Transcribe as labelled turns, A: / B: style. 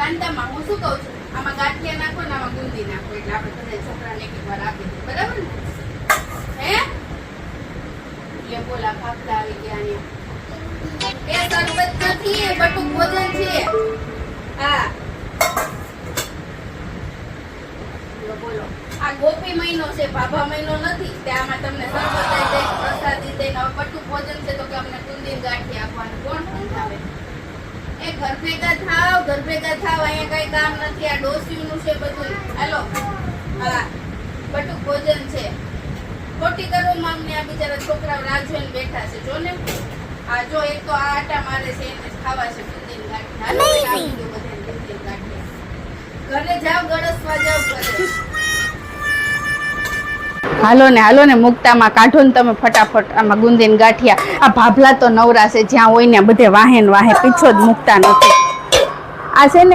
A: કાંતામાં હું શું કહું છું, આમાં ગાંઠિયા નાખો ને આમાં ગુંદી નાખો એટલે આપણે બધા છોકરાને એક વાર આપી દઈએ, બરાબર ને? હે એ બોલા ભાગતા આવી ગયા અહીંયા. એ શરબત નથી, એ બટુક ભોજન છે. હા બોલો, આ ગોપી મહિનો છે, ભાભા મહિનો નથી. આમાં તમને શરબત દઈ દે, પ્રસાદી દે, હવે બટુક ભોજન છે તો કે અમને ગુંદી ગાંઠી આપવાનું કોણ સમજાવે? એ ઘર ભેગા થાવ, અહીંયા કઈ કામ નથી. આ ડોસીનું છે બધું. હાલો, હા બટુક ભોજન છે. ખોટી કરો માંગને આ બિચારા છોકરાઓ રાહ જોઈને બેઠા છે. જો ને આ જો એક તો આ આટા મારે છે, એને ખાવા છે ગુંદી ગાંઠી. હાલો આપી દો બધાને ગુંદી ગાંઠી. ઘરે જાવ, ગળસવા જાવ ઘરે. હાલો ને મુક્તામાં કાઢો ને તમે ફટાફટ આમાં ગુંદીન ગાંઠિયા. આ ભાભલા તો નવરા છે, જ્યાં હોય ને બધે વાહે પીછો જ મુકતા નથી. આ છે ને